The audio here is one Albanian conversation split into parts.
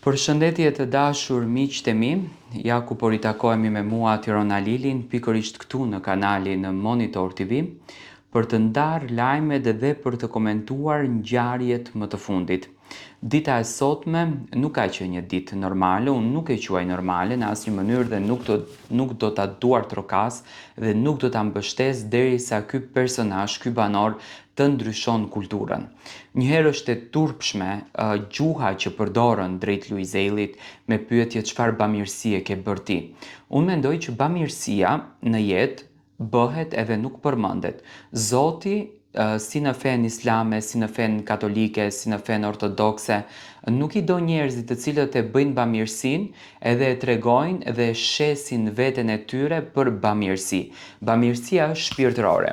Përshëndetje të dashur miqtë e mi, ja ku po ritakohemi me mua Tirona Lilin, pikërisht këtu në kanalin Monitor TV, për të ndarë lajmet dhe për të komentuar ngjarjet më të fundit. Dita e sotme nuk ka qenë një ditë normale, unë nuk e quaj normale në asnjë mënyrë dhe nuk do ta duartrokas dhe nuk do ta mbështes derisa ky personazh, ky banor të ndryshon kulturën. Njëherë është e turpshme gjuha që përdorën drejt Luizellit me pyetje çfarë bamirësie ke bërë ti. Unë mendoj që bamirësia në jetë bëhet edhe nuk përmendet. Zoti si në fenë islame, si në fenë katolike, si në fenë ortodokse, nuk i do njerëzit të cilët e bëjnë bamirësinë edhe e tregojnë dhe e shesin veten e tyre për bamirësi. Bamirësia është shpirtërore.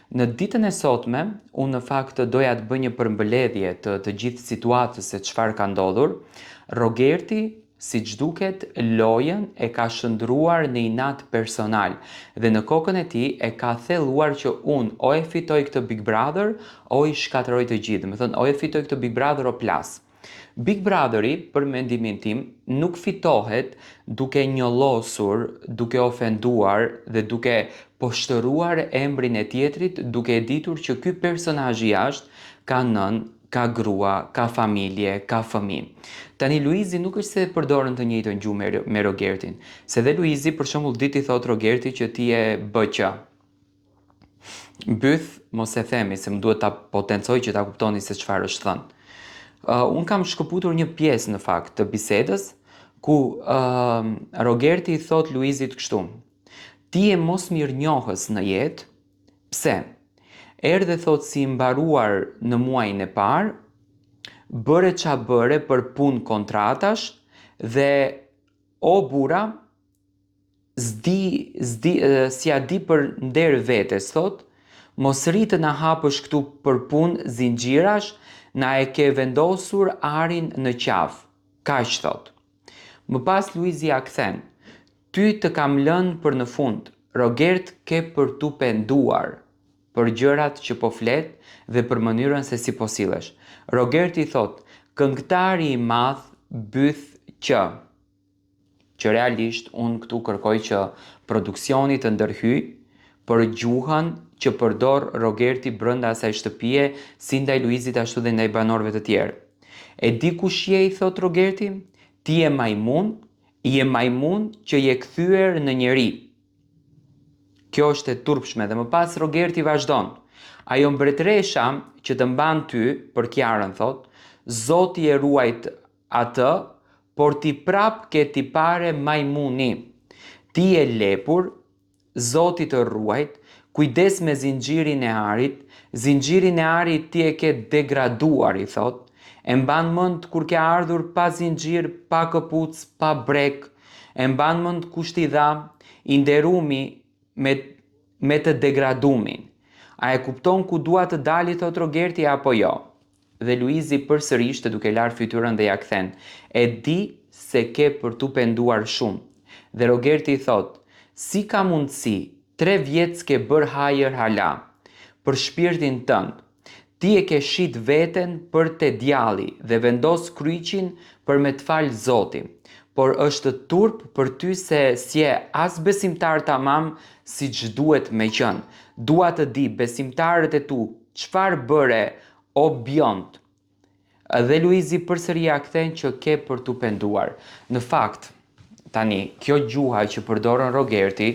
Në ditën e sotme, unë në fakt doja të bëj një përmbledhje të gjithë situatës se çfarë ka ndodhur. Rogerti, siç duket, lojën e ka shndruar në inat personal dhe në kokën e tij e ka thelluar që unë o e fitoj këtë Big Brother o i shkatërroj të gjithë. Do të thënë o e fitoj këtë Big Brother o plas. Big Brotheri, për mendimin tim, nuk fitohet duke njollosur, duke ofenduar dhe duke poshtëruar emrin e tjetrit, duke e ditur që ky personazh i jashtë ka nën, ka grua, ka familje, ka fëmijë. Tani Luizi nuk është se përdorën të njëjtën gjuhë me Rogertin, se dhe Luizi për shembull dit I thot Rogerti që ti je BQ. Mbyth, mos e themi se më duhet ta potencoj që ta kuptoni se çfarë është thënë. Unë kam shkëputur një pjesë në fakt të bisedës ku Rogerti I thot Luizit kështu: ti je mos mirënjohës në jetë, pse? Erdhe thot si mbaruar në muajin e parë, bëre qa bëre për punë kontratash dhe o bura, si a di për nder vetes thot, mos rritë na hapësh këtu për punë zinxhirash, na e ke vendosur arin në qafë. Kaq thot. Më pas Luizi ja kthen: ty të kam lënë për në fund, Rogert ke për tu penduar për gjërat që po flet dhe për mënyrën se si po sillesh. Rogerti thot: këngëtari I madh byth që realisht unë këtu kërkoj që produksioni të ndërhyj për gjuhën që përdor Rogerti brenda asaj shtëpie si ndaj Luizit ashtu dhe ndaj banorëve të tjerë. E di kush je, I thot Rogerti? Ti je majmun që je kthyer në njeri. Kjo është e turpshme dhe më pas Rogerti vazhdon: ajo mbretëresha që të mban ty për Kiarën thot, Zoti e ruajt atë, por ti prap ke tipare majmuni. Ti je lepur, Zoti të ruajt, kujdes me zinxhirin e arit, zinxhirin e arit ti e ke degraduar, I thot. E mban mend kur ke ardhur pa zinxhir, pa këpuc, pa brek, e mban mend kush t'i dha, I nderumi me të degradumin. A e kupton ku dua të dali, thot Rogerti, apo jo? Dhe Luizi përsërisht duke larë fytyrën dhe ja kthen: e di se ke për tu penduar shumë. Dhe Rogerti I thot: si ka mundësi 3 vjet s'ke bër hajër hala për shpirtin tënd. Ti e ke shit veten për te djalli dhe vendos kryqin për me t'fal Zoti. Por është turp për ty se s'je as besimtar tamam si që duhet me qenë. Dua të di besimtarët e tu çfarë bëre o bjond. Dhe Luizi përsëri ja kthen që ke për tu penduar. Në fakt, tani, kjo gjuha që përdorën Rogerti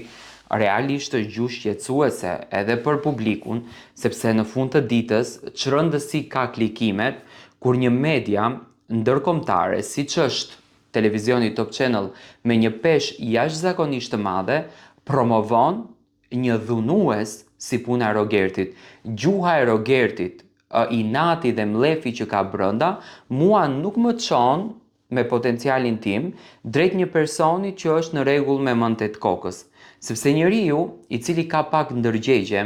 realisht është gjuhë shqetësuese edhe për publikun, sepse në fund të ditës çrëndësi ka klikimet kur një media ndërkombëtare siç është televizioni Top Channel me një peshë jashtëzakonisht të madhe promovon një dhunues si puna e Rogertit. Gjuha e Rogertit, inati dhe mlefi që ka brenda, mua nuk më çon me potencialin tim drejt një personi që është në rregull me mendet kokës. Sepse njeriu I cili ka pak ndërgjegje,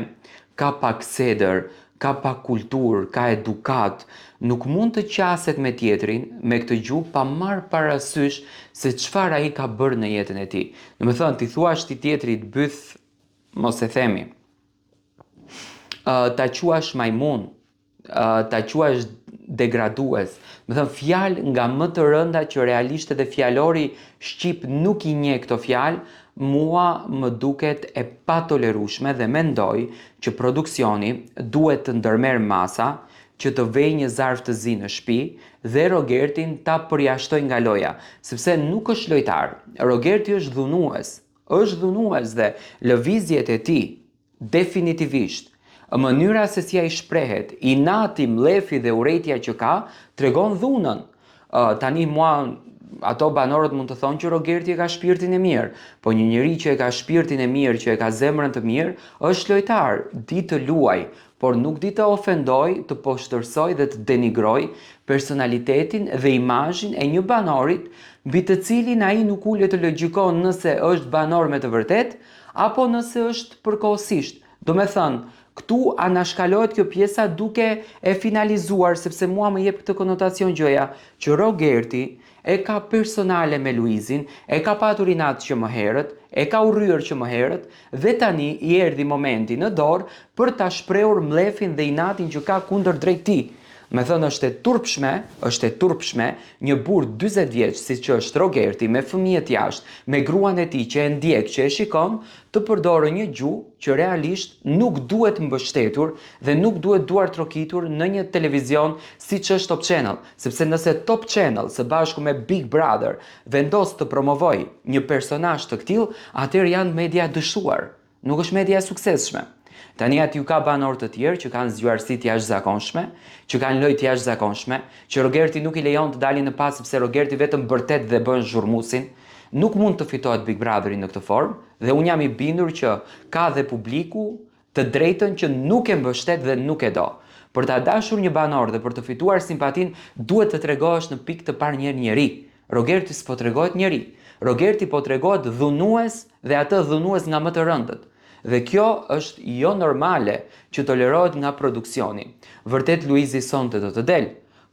ka pak seder, ka pak kulturë, ka edukat, nuk mund të qaset me tjetrin me këtë gjuhë pa marrë parasysh se çfarë ai ka bërë në jetën e tij. Do të thënë, ti thuash ti tjetrit byth, mos e themi, ta quash majmun, ta quash degradues. Me thënë fjalë nga më të rënda që realisht edhe fjalori shqip nuk i njeh këto fjalë, mua më duket e patolerueshme dhe mendoj që produksioni duhet të ndërmerr masa që të vejë një zarf të zi në shtëpi dhe Rogertin ta përjashtoj nga loja, sepse nuk është lojtar. Rogerti është dhunues dhe lëvizjet e tij definitivisht, mënyra se si ai shprehet, inati, mlefi dhe urrejtja që ka, tregon dhunën. Tani mua ato banorët mund të thonë që Rogerti e ka shpirtin e mirë, po një njeri që e ka shpirtin e mirë, që e ka zemrën të mirë, është lojtar, di të luaj, por nuk di të ofendoj, të poshtërsoj dhe të denigroj personalitetin dhe imazhin e një banorit mbi të cilin ai nuk ulet të logjikon nëse është banor me të vërtet apo nëse është përkohësisht. Do me thënë, këtu anashkalohet kjo pjesa duke e finalizuar, sepse mua më jep këtë konotacion gjëja që Rogerti e ka personale me Luizin, e ka patur inat që më herët, e ka urryer që më herët, dhe tani i erdhi momenti në dorë për ta shprehur mlefin dhe inatin që ka kundër drejt tij. Me thënë është e turpshme një burr 40 vjeç si që është Rogerti me fëmijët jashtë, me gruan e tij që e ndjek, që e shikon, të përdorë një gjuhë që realisht nuk duhet mbështetur dhe nuk duhet duar trokitur në një televizion siç është Top Channel, sepse nëse Top Channel së bashku me Big Brother vendos të promovoj një personazh të tillë, atëherë janë media dëshuar, nuk është media e suksesshme. Tani aty ka banor të tjerë që kanë zgjuarësi të jashtëzakonshme, që kanë lojë të jashtëzakonshme, që Rogerti nuk i lejon të dalin në pas sepse Rogerti vetëm bërtet dhe bën zhurmusin. Nuk mund të fitohet Big Brotheri në këtë formë dhe unë jam i bindur që ka dhe publiku të drejtën që nuk e mbështet dhe nuk e do. Për ta dashur një banor dhe për të fituar simpatin duhet të tregohesh në pikë të parë njeri. Rogerti s'po tregohet njeri. Rogerti po tregohet dhunues dhe atë dhunues nga më të rëndët. Dhe kjo është jo normale që tolerohet nga produksioni. Vërtet Luizi sonte do të del,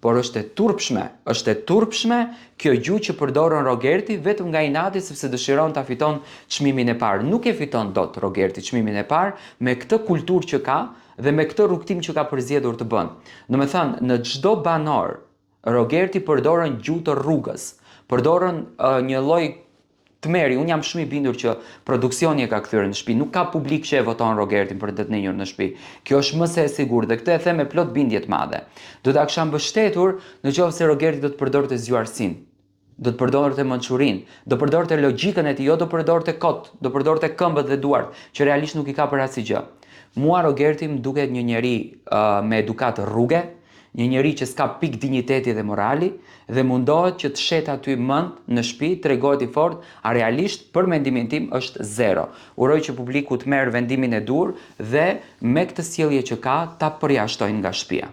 por është e turpshme kjo gjuhë që përdorën Rogerti vetëm nga inati sepse dëshiron ta fiton çmimin e parë. Nuk e fiton dot Rogerti çmimin e parë me këtë kulturë që ka dhe me këtë rrugtim që ka përzgjedhur të bën. Do të thënë, në çdo banor Rogerti përdorën gjuhë të rrugës, përdorën një lloj tmeri. Unë jam shumë i bindur që produksioni e ka kthyer në shtëpi, nuk ka publik që e voton Rogertin për të nenjur në shtëpi. Kjo është më se e sigurt dhe këtë e them me plot bindje të madhe. Do ta kisha mbështetur nëse Rogerti do të përdorte zgjuarsinë, do të përdorte mençurinë, do përdorte logjikën e tij, jo do përdorte kot, do përdorte këmbët dhe duart, që realisht nuk i ka për asgjë. Mua Rogerti më duket një njeri me edukat rruge, një njeri që s'ka pik dinjiteti dhe morali dhe mundohet që të shet aty mend në shtëpi, tregohet i fortë, a realisht për mendimin tim është zero. Uroj që publiku të merr vendimin e dur dhe me këtë sjellje që ka ta përjashtojnë nga shtëpia.